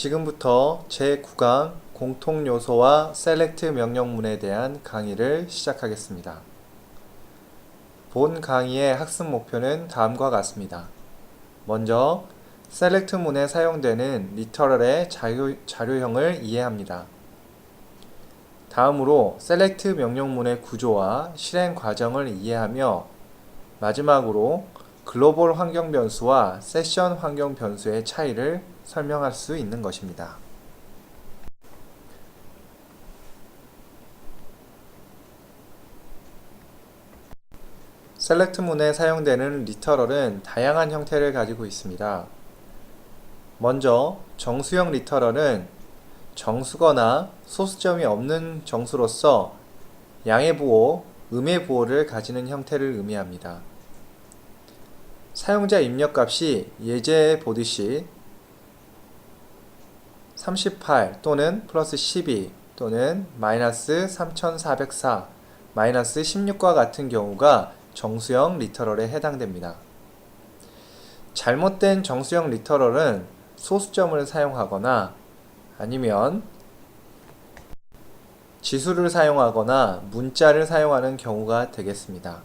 지금부터 제9강 공통요소와 셀렉트 명령문에 대한 강의를 시작하겠습니다. 본 강의의 학습 목표는 다음과 같습니다. 먼저 셀렉트문에 사용되는 리터럴의 자료형을 이해합니다. 다음으로 셀렉트 명령문의 구조와 실행 과정을 이해하며 마지막으로 글로벌 환경 변수와 세션 환경 변수의 차이를 설명할 수 있는 것입니다. 셀렉트문에 사용되는 리터럴은 다양한 형태를 가지고 있습니다. 먼저 정수형 리터럴은 정수거나 소수점이 없는 정수로서 양의 부호, 음의 부호를 가지는 형태를 의미합니다. 사용자 입력값이 예제에 보듯이 38 또는 플러스 12 또는 마이너스 3404, 마이너스 16과 같은 경우가 정수형 리터럴에 해당됩니다. 잘못된 정수형 리터럴은 소수점을 사용하거나 아니면 지수를 사용하거나 문자를 사용하는 경우가 되겠습니다.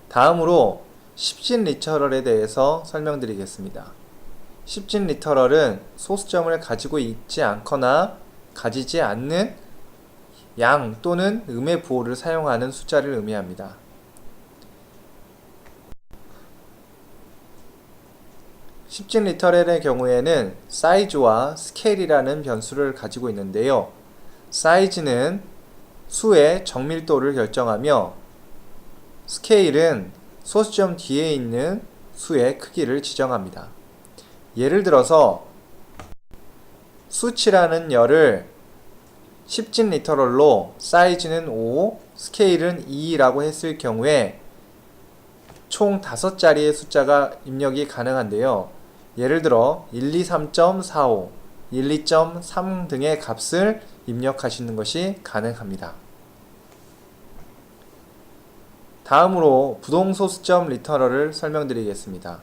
다음으로 10진 리터럴에 대해서 설명드리겠습니다. 10진 리터럴은 소수점을 가지고 있지 않거나 가지지 않는 양 또는 음의 부호를 사용하는 숫자를 의미합니다. 10진 리터럴의 경우에는 사이즈와 스케일이라는 변수를 가지고 있는데요. 사이즈는 수의 정밀도를 결정하며 스케일은 소수점 뒤에 있는 수의 크기를 지정합니다. 예를 들어서 수치라는 열을 10진 리터럴로 사이즈는 5, 스케일은 2라고 했을 경우에 총 5자리의 숫자가 입력이 가능한데요. 예를 들어 123.45, 12.3 등의 값을 입력하시는 것이 가능합니다. 다음으로 부동소수점 리터럴을 설명드리겠습니다.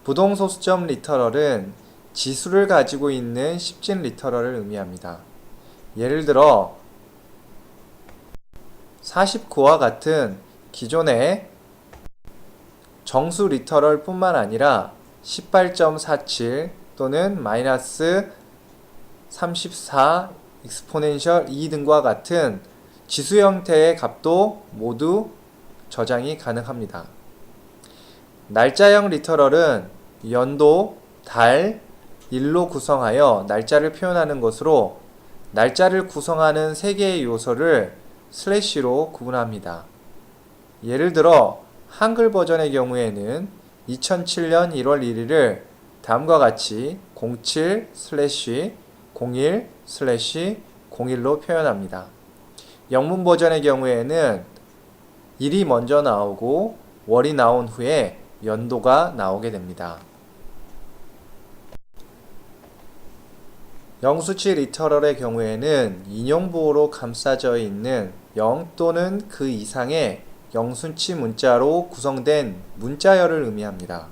부동소수점 리터럴은 지수를 가지고 있는 10진 리터럴을 의미합니다. 예를 들어 49와 같은 기존의 정수 리터럴 뿐만 아니라 18.47 또는 마이너스 34 익스포넨셜 2 등과 같은 지수 형태의 값도 모두 저장이 가능합니다. 날짜형 리터럴은 연도, 달, 일로 구성하여 날짜를 표현하는 것으로 날짜를 구성하는 3개의 요소를 슬래시로 구분합니다. 예를 들어 한글 버전의 경우에는 2007년 1월 1일을 다음과 같이 07/01/01로 표현합니다. 영문 버전의 경우에는 일이 먼저 나오고 월이 나온 후에 연도가 나오게 됩니다. 영수치 리터럴의 경우에는 인용부호로 감싸져 있는 0 또는 그 이상의 영수치 문자로 구성된 문자열을 의미합니다.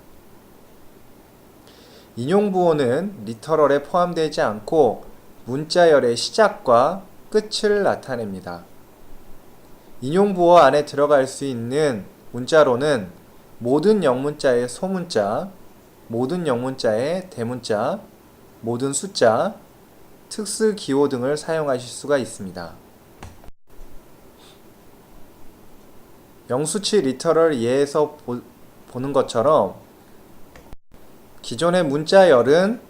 인용부호는 리터럴에 포함되지 않고 문자열의 시작과 끝을 나타냅니다. 인용부호 안에 들어갈 수 있는 문자로는 모든 영문자의 소문자, 모든 영문자의 대문자, 모든 숫자, 특수기호 등을 사용하실 수가 있습니다. 영수치 리터럴 예에서 보는 것처럼 기존의 문자열은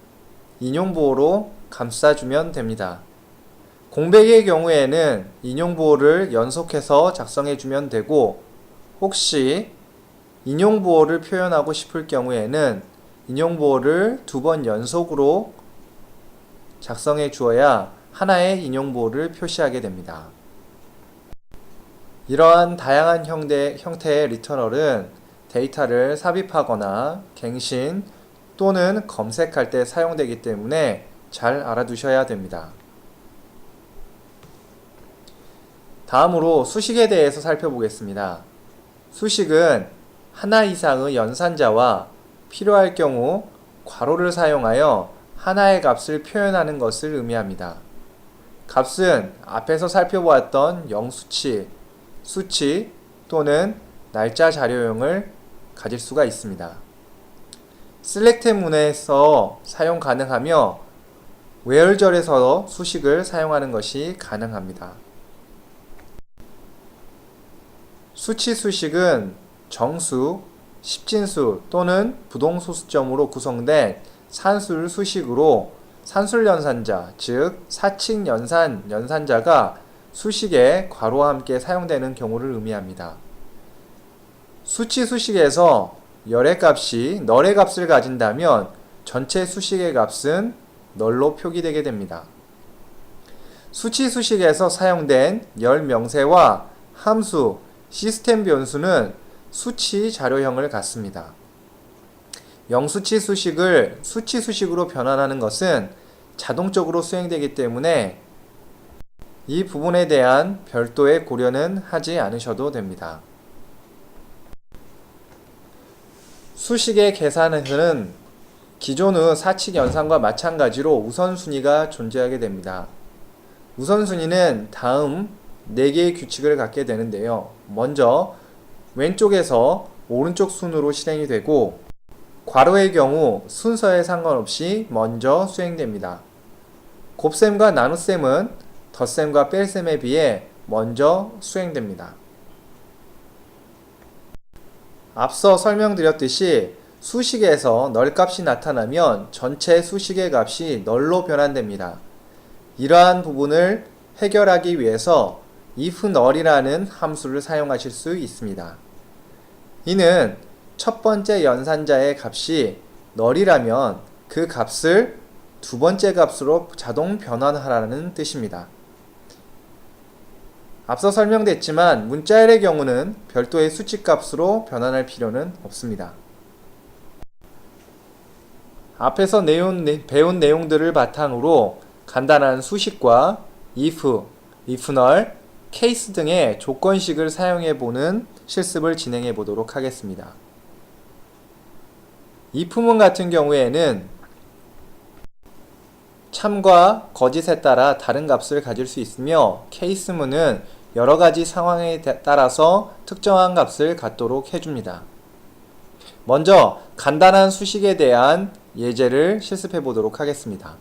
인용부호로 감싸주면 됩니다. 공백의 경우에는 인용부호를 연속해서 작성해주면 되고 혹시 인용부호를 표현하고 싶을 경우에는 인용부호를 2번 연속으로 작성해 주어야 하나의 인용부호를 표시하게 됩니다. 이러한 다양한 형태의 리터럴은 데이터를 삽입하거나 갱신 또는 검색할 때 사용되기 때문에 잘 알아두셔야 됩니다. 다음으로 수식에 대해서 살펴보겠습니다. 수식은 하나 이상의 연산자와 필요할 경우 괄호를 사용하여 하나의 값을 표현하는 것을 의미합니다. 값은 앞에서 살펴보았던 영수치, 수치 또는 날짜 자료형을 가질 수가 있습니다. select 문에서 사용 가능하며 where절에서 수식을 사용하는 것이 가능합니다. 수치 수식은 정수, 십진수 또는 부동소수점으로 구성된 산술 수식으로 산술 연산자, 즉 사칙 연산자가 수식에 괄호와 함께 사용되는 경우를 의미합니다. 수치 수식에서 열의 값이 널의 값을 가진다면 전체 수식의 값은 널로 표기되게 됩니다. 수치 수식에서 사용된 열 명세와 함수, 시스템 변수는 수치 자료형을 갖습니다. 영수치 수식을 수치 수식으로 변환하는 것은 자동적으로 수행되기 때문에 이 부분에 대한 별도의 고려는 하지 않으셔도 됩니다. 수식의 계산에서는 기존의 사칙 연산과 마찬가지로 우선순위가 존재하게 됩니다. 우선순위는 다음 4개의 규칙을 갖게 되는데요. 먼저 왼쪽에서 오른쪽 순으로 실행이 되고 괄호의 경우 순서에 상관없이 먼저 수행됩니다. 곱셈과 나눗셈은 덧셈과 뺄셈에 비해 먼저 수행됩니다. 앞서 설명드렸듯이 수식에서 널값이 나타나면 전체 수식의 값이 널로 변환됩니다. 이러한 부분을 해결하기 위해서 if null이라는 함수를 사용하실 수 있습니다. 이는 첫 번째 연산자의 값이 null이라면 그 값을 두 번째 값으로 자동 변환하라는 뜻입니다. 앞서 설명됐지만 문자열의 경우는 별도의 수치값으로 변환할 필요는 없습니다. 앞에서 배운 내용들을 바탕으로 간단한 수식과 if, null, case 등의 조건식을 사용해보는 실습을 진행해 보도록 하겠습니다. if문 같은 경우에는 참과 거짓에 따라 다른 값을 가질 수 있으며 case문은 여러가지 상황에 따라서 특정한 값을 갖도록 해줍니다. 먼저 간단한 수식에 대한 예제를 실습해 보도록 하겠습니다.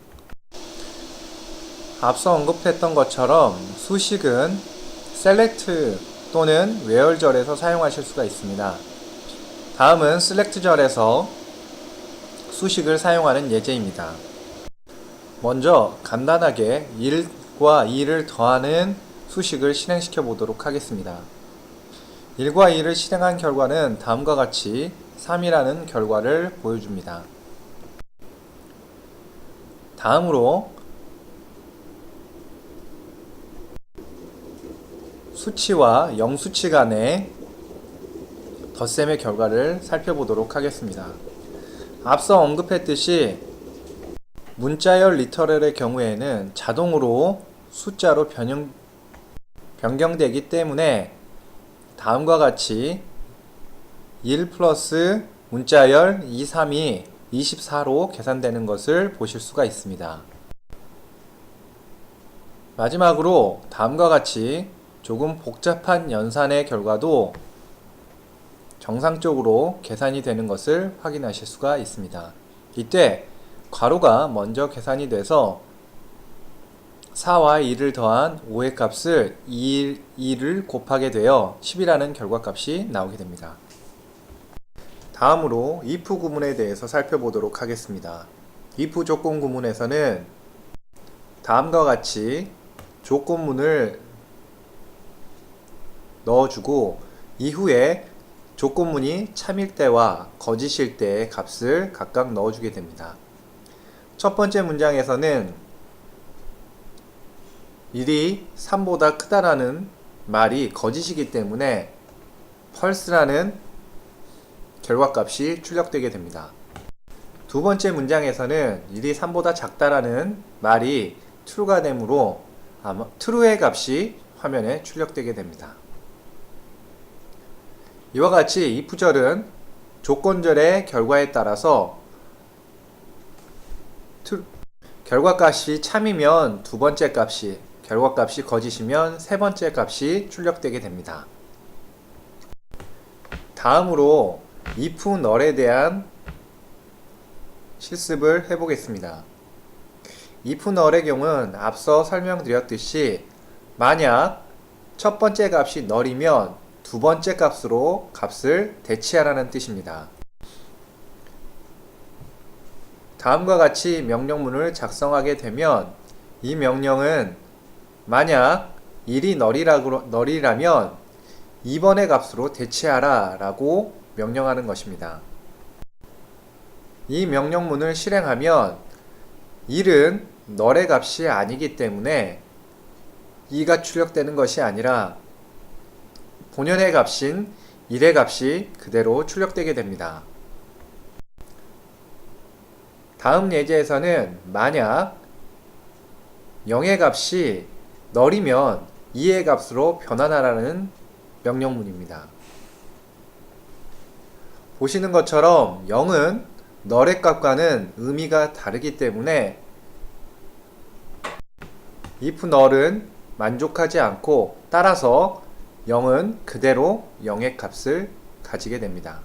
앞서 언급했던 것처럼 수식은 select 또는 where절에서 사용하실 수가 있습니다. 다음은 select절에서 수식을 사용하는 예제입니다. 먼저 간단하게 1과 2를 더하는 수식을 실행시켜 보도록 하겠습니다. 1과 2를 실행한 결과는 다음과 같이 3이라는 결과를 보여줍니다. 다음으로 수치와 영수치 간의 덧셈의 결과를 살펴보도록 하겠습니다. 앞서 언급했듯이 문자열 리터럴의 경우에는 자동으로 숫자로 변경되기 때문에 다음과 같이 1 플러스 문자열 2, 3이 24로 계산되는 것을 보실 수가 있습니다. 마지막으로 다음과 같이 조금 복잡한 연산의 결과도 정상적으로 계산이 되는 것을 확인하실 수가 있습니다. 이때 괄호가 먼저 계산이 돼서 4와 2를 더한 5의 값을 2를 곱하게 되어 10이라는 결과값이 나오게 됩니다. 다음으로 if 구문에 대해서 살펴보도록 하겠습니다. if 조건 구문에서는 다음과 같이 조건문을 넣어주고 이후에 조건문이 참일 때와 거짓일 때의 값을 각각 넣어주게 됩니다. 첫 번째 문장에서는 1이 3보다 크다라는 말이 거짓이기 때문에 false라는 결과값이 출력되게 됩니다. 두 번째 문장에서는 1이 3보다 작다라는 말이 true가 되므로 true의 값이 화면에 출력되게 됩니다. 이와 같이 if절은 조건절의 결과에 따라서 결과값이 참이면 두 번째 값이, 결과값이 거짓이면 세 번째 값이 출력되게 됩니다. 다음으로 if nul에 대한 실습을 해보겠습니다. if nul의 경우는 앞서 설명드렸듯이 만약 첫 번째 값이 nul이면 두 번째 값으로 값을 대체하라는 뜻입니다. 다음과 같이 명령문을 작성하게 되면 이 명령은 만약 1이 nul이라면 2번의 값으로 대체하라 라고 명령하는 것입니다. 이 명령문을 실행하면 1은 nul의 값이 아니기 때문에 2가 출력되는 것이 아니라 본연의 값인 1의 값이 그대로 출력되게 됩니다. 다음 예제에서는 만약 0의 값이 nul이면 2의 값으로 변환하라는 명령문입니다. 보시는 것처럼 0은 nul의 값과는 의미가 다르기 때문에 if nul은 만족하지 않고 따라서 0은 그대로 0의 값을 가지게 됩니다.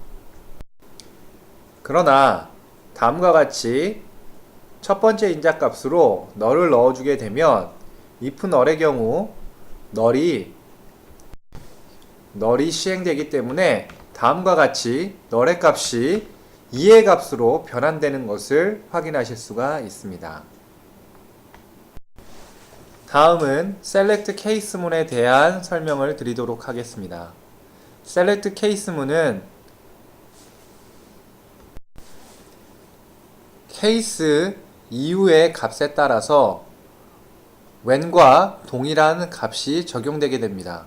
그러나 다음과 같이 첫 번째 인자값으로 nul을 넣어주게 되면 if nul의 경우 nul이 시행되기 때문에 다음과 같이 nul의 값이 2의 값으로 변환되는 것을 확인하실 수가 있습니다. 다음은 select case문에 대한 설명을 드리도록 하겠습니다. select case문은 케이스 이후의 값에 따라서 when과 동일한 값이 적용되게 됩니다.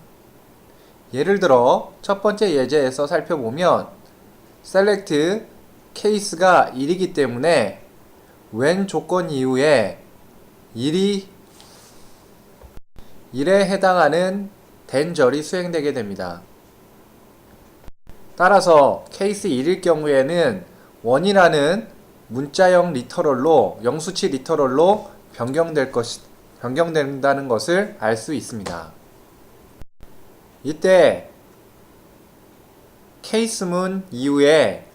예를 들어 첫 번째 예제에서 살펴보면 select case가 1이기 때문에 when 조건 이후에 1에 해당하는 then절이 수행되게 됩니다. 따라서 케이스 1일 경우에는 1이라는 문자형 리터럴로 영수치 리터럴로 변경된다는 것을 알 수 있습니다. 이때 케이스문 이후에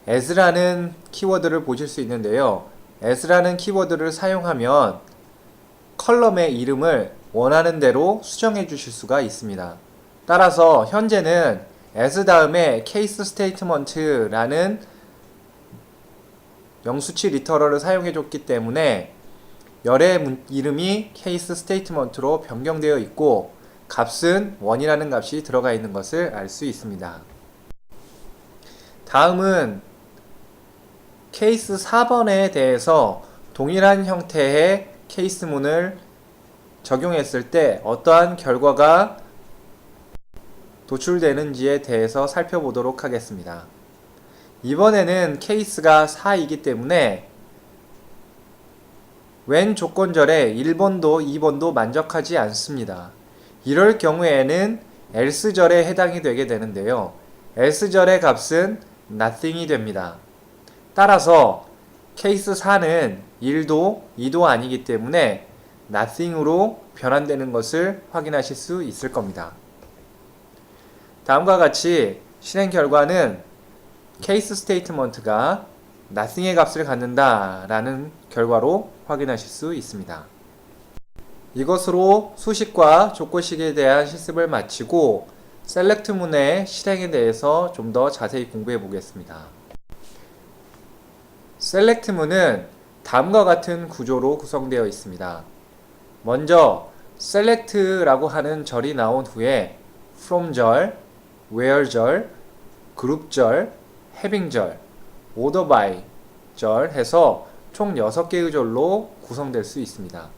as라는 키워드를 보실 수 있는데요. as라는 키워드를 사용하면 컬럼의 이름을 원하는 대로 수정해 주실 수가 있습니다. 따라서 현재는 as 다음에 case statement라는 영수치 리터럴을 사용해 줬기 때문에 열의 이름이 case statement로 변경되어 있고 값은 1이라는 값이 들어가 있는 것을 알 수 있습니다. 다음은 케이스 4번에 대해서 동일한 형태의 케이스문을 적용했을 때 어떠한 결과가 도출되는지에 대해서 살펴보도록 하겠습니다. 이번에는 케이스가 4이기 때문에 when 조건절에 1번도 2번도 만족하지 않습니다. 이럴 경우에는 else절에 해당이 되게 되는데요. else절의 값은 nothing이 됩니다. 따라서 케이스 4는 1도 2도 아니기 때문에 nothing으로 변환되는 것을 확인하실 수 있을 겁니다. 다음과 같이 실행 결과는 케이스 스테이트먼트가 nothing의 값을 갖는다 라는 결과로 확인하실 수 있습니다. 이것으로 수식과 조건식에 대한 실습을 마치고 select문의 실행에 대해서 좀 더 자세히 공부해 보겠습니다. select문은 다음과 같은 구조로 구성되어 있습니다. 먼저 select라고 하는 절이 나온 후에 from절, where절, group절, having절, orderby절 해서 총 6개의 절로 구성될 수 있습니다.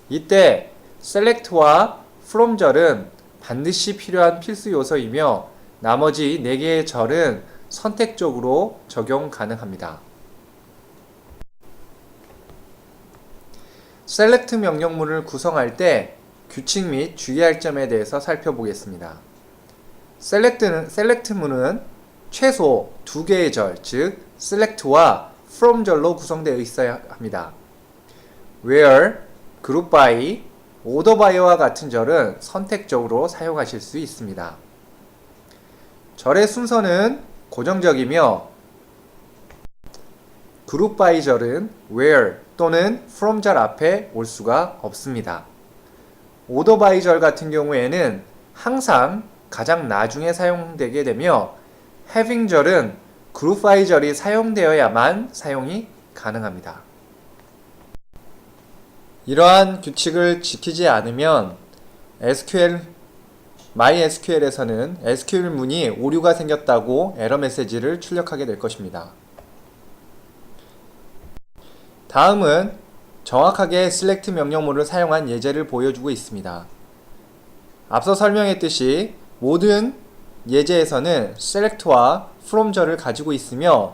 이때 select와 from절은 반드시 필요한 필수 요소이며 나머지 4개의 절은 선택적으로 적용 가능합니다. select 명령문을 구성할 때 규칙 및 주의할 점에 대해서 살펴보겠습니다. select문은 최소 2개의 절, 즉 select와 from절로 구성되어 있어야 합니다. where, group by, order by와 같은 절은 선택적으로 사용하실 수 있습니다. 절의 순서는 고정적이며 group by 절은 where 또는 from 절 앞에 올 수가 없습니다. order by 절 같은 경우에는 항상 가장 나중에 사용되게 되며 having 절은 group by 절이 사용되어야만 사용이 가능합니다. 이러한 규칙을 지키지 않으면 MySQL에서는 SQL 문이 오류가 생겼다고 에러 메시지를 출력하게 될 것입니다. 다음은 정확하게 select 명령모를 사용한 예제를 보여주고 있습니다. 앞서 설명했듯이 모든 예제에서는 select와 from 절을 가지고 있으며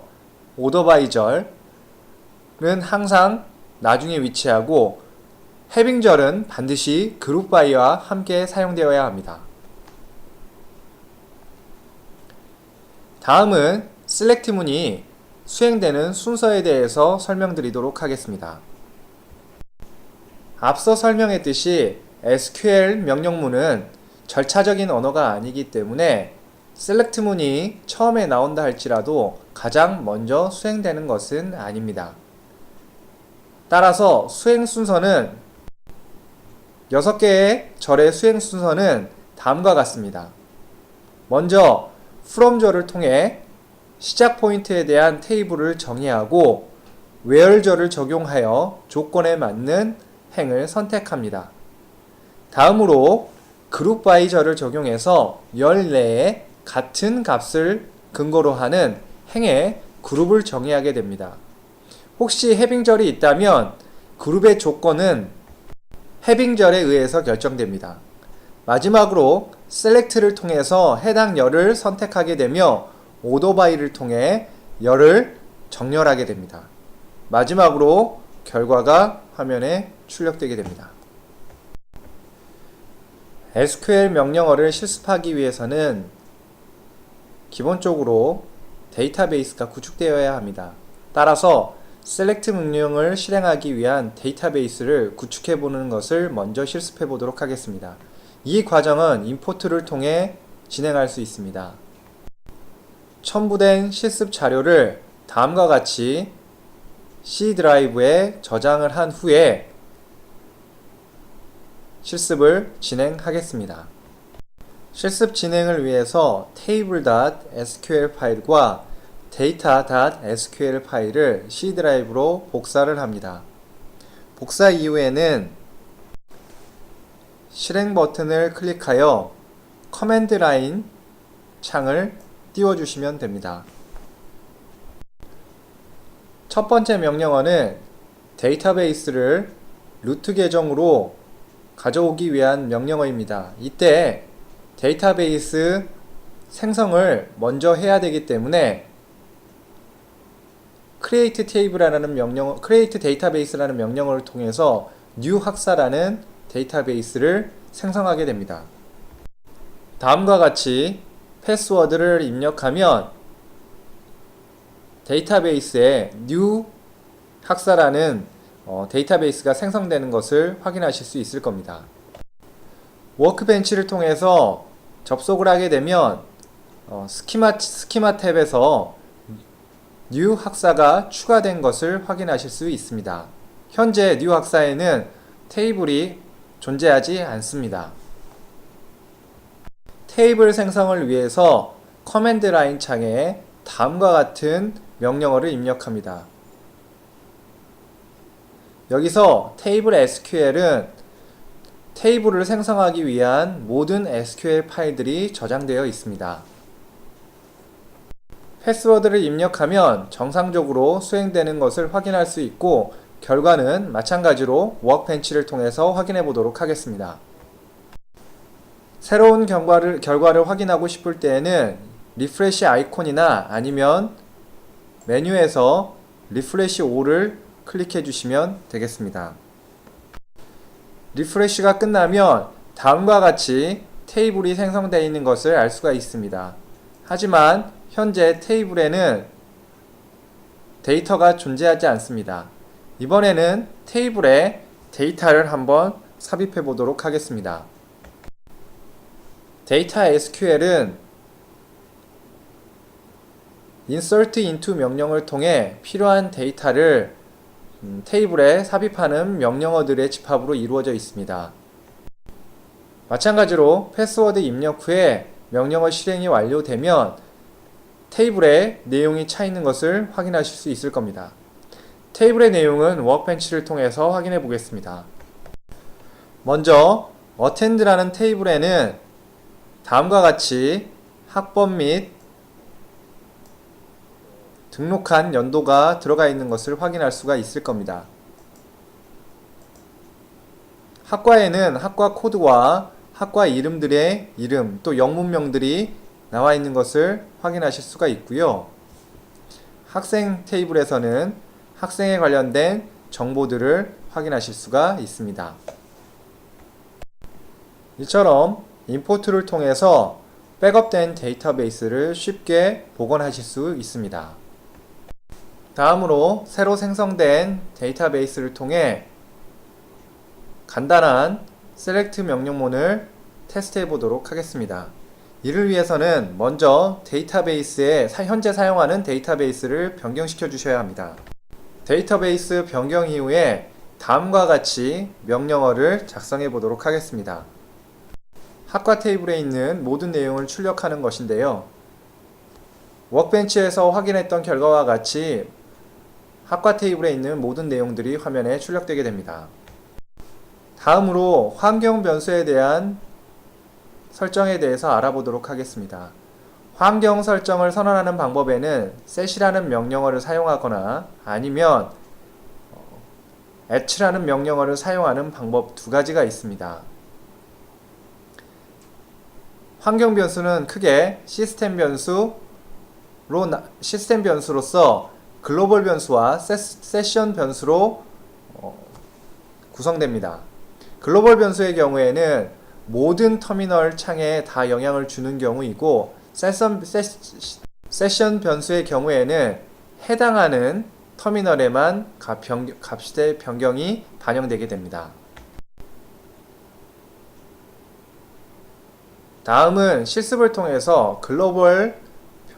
order by 절은 항상 나중에 위치하고 having 절은 반드시 group by와 함께 사용되어야 합니다. 다음은 select 문이 수행되는 순서에 대해서 설명드리도록 하겠습니다. 앞서 설명했듯이 SQL 명령문은 절차적인 언어가 아니기 때문에 select 문이 처음에 나온다 할지라도 가장 먼저 수행되는 것은 아닙니다. 따라서 수행 순서는 6개의 절의 수행 순서는 다음과 같습니다. 먼저 from 절을 통해 시작 포인트에 대한 테이블을 정의하고 where 절을 적용하여 조건에 맞는 행을 선택합니다. 다음으로 group by 절을 적용해서 열 내에 같은 값을 근거로 하는 행의 그룹을 정의하게 됩니다. 혹시 having 절이 있다면 그룹의 조건은 having 절에 의해서 결정됩니다. 마지막으로 select를 통해서 해당 열을 선택하게 되며 order by를 통해 열을 정렬하게 됩니다. 마지막으로 결과가 화면에 출력되게 됩니다. SQL 명령어를 실습하기 위해서는 기본적으로 데이터베이스가 구축되어야 합니다. 따라서 select 명령을 실행하기 위한 데이터베이스를 구축해 보는 것을 먼저 실습해 보도록 하겠습니다. 이 과정은 임포트를 통해 진행할 수 있습니다. 첨부된 실습 자료를 다음과 같이 C 드라이브에 저장을 한 후에 실습을 진행하겠습니다. 실습 진행을 위해서 table.sql 파일과 data.sql 파일을 C 드라이브로 복사를 합니다. 복사 이후에는 실행 버튼을 클릭하여 커맨드 라인 창을 띄워주시면 됩니다. 첫 번째 명령어는 데이터베이스를 루트 계정으로 가져오기 위한 명령어입니다. 이때 데이터베이스 생성을 먼저 해야 되기 때문에 create database라는 명령어를 통해서 new 학사라는 데이터베이스를 생성하게 됩니다. 다음과 같이 패스워드를 입력하면 데이터베이스에 new 학사라는 데이터베이스가 생성되는 것을 확인하실 수 있을 겁니다. 워크벤치를 통해서 접속을 하게 되면 스키마 탭에서 new 학사가 추가된 것을 확인하실 수 있습니다. 현재 new 학사에는 테이블이 존재하지 않습니다. 테이블 생성을 위해서 커맨드 라인 창에 다음과 같은 명령어를 입력합니다. 여기서 테이블 SQL은 테이블을 생성하기 위한 모든 SQL 파일들이 저장되어 있습니다. 패스워드를 입력하면 정상적으로 수행되는 것을 확인할 수 있고 결과는 마찬가지로 워크벤치를 통해서 확인해 보도록 하겠습니다. 새로운 결과를 확인하고 싶을 때에는 리프레시 아이콘이나 아니면 메뉴에서 리프레시 all을 클릭해 주시면 되겠습니다. 리프레시가 끝나면 다음과 같이 테이블이 생성되어 있는 것을 알 수가 있습니다. 하지만 현재 테이블에는 데이터가 존재하지 않습니다. 이번에는 테이블에 데이터를 한번 삽입해 보도록 하겠습니다. 데이터 SQL은 insert into 명령을 통해 필요한 데이터를 테이블에 삽입하는 명령어들의 집합으로 이루어져 있습니다. 마찬가지로 패스워드 입력 후에 명령어 실행이 완료되면 테이블에 내용이 차 있는 것을 확인하실 수 있을 겁니다. 테이블의 내용은 워크벤치를 통해서 확인해 보겠습니다. 먼저 attend라는 테이블에는 다음과 같이 학번 및 등록한 연도가 들어가 있는 것을 확인할 수가 있을 겁니다. 학과에는 학과 코드와 학과 이름들의 이름 또 영문명들이 나와 있는 것을 확인하실 수가 있고요. 학생 테이블에서는 학생에 관련된 정보들을 확인하실 수가 있습니다. 이처럼 임포트를 통해서 백업된 데이터베이스를 쉽게 복원하실 수 있습니다. 다음으로 새로 생성된 데이터베이스를 통해 간단한 select 명령문을 테스트해 보도록 하겠습니다. 이를 위해서는 먼저 데이터베이스에 현재 사용하는 데이터베이스를 변경시켜 주셔야 합니다. 데이터베이스 변경 이후에 다음과 같이 명령어를 작성해 보도록 하겠습니다. 학과 테이블에 있는 모든 내용을 출력하는 것인데요. 워크벤치에서 확인했던 결과와 같이 학과 테이블에 있는 모든 내용들이 화면에 출력되게 됩니다. 다음으로 환경 변수에 대한 설정에 대해서 알아보도록 하겠습니다. 환경 설정을 선언하는 방법에는 set이라는 명령어를 사용하거나 아니면 at라는 명령어를 사용하는 방법 두 가지가 있습니다. 환경 변수는 크게 시스템 변수로서 글로벌 변수와 세션 변수로 구성됩니다. 글로벌 변수의 경우에는 모든 터미널 창에 다 영향을 주는 경우이고 세션 변수의 경우에는 해당하는 터미널에만 값의 변경이 반영되게 됩니다. 다음은 실습을 통해서 글로벌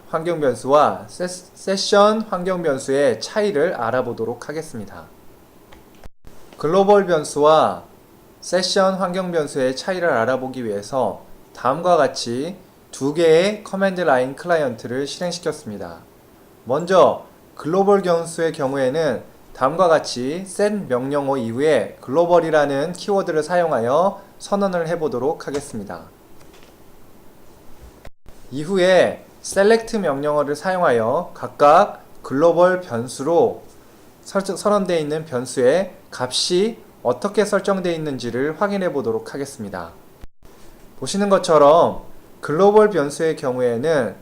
환경 변수와 세션 환경 변수의 차이를 알아보도록 하겠습니다. 글로벌 변수와 세션 환경 변수의 차이를 알아보기 위해서 다음과 같이 두 개의 커맨드 라인 클라이언트를 실행시켰습니다. 먼저 글로벌 변수의 경우에는 다음과 같이 set 명령어 이후에 글로벌이라는 키워드를 사용하여 선언을 해보도록 하겠습니다. 이후에 select 명령어를 사용하여 각각 글로벌 변수로 선언되어 있는 변수의 값이 어떻게 설정되어 있는지를 확인해 보도록 하겠습니다. 보시는 것처럼 글로벌 변수의 경우에는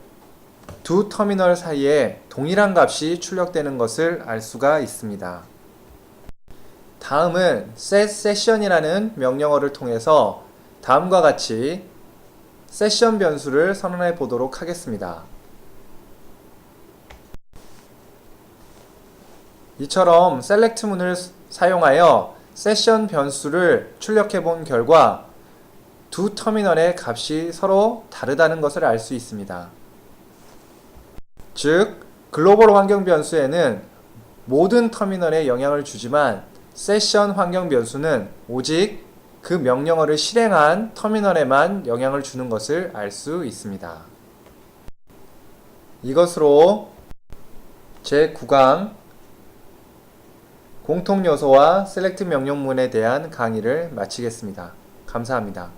두 터미널 사이에 동일한 값이 출력되는 것을 알 수가 있습니다. 다음은 set session이라는 명령어를 통해서 다음과 같이 세션 변수를 선언해 보도록 하겠습니다. 이처럼 select 문을 사용하여 세션 변수를 출력해 본 결과 두 터미널의 값이 서로 다르다는 것을 알 수 있습니다. 즉, 글로벌 환경 변수에는 모든 터미널에 영향을 주지만 세션 환경 변수는 오직 그 명령어를 실행한 터미널에만 영향을 주는 것을 알 수 있습니다. 이것으로 제9강 공통 요소와 select 명령문에 대한 강의를 마치겠습니다. 감사합니다.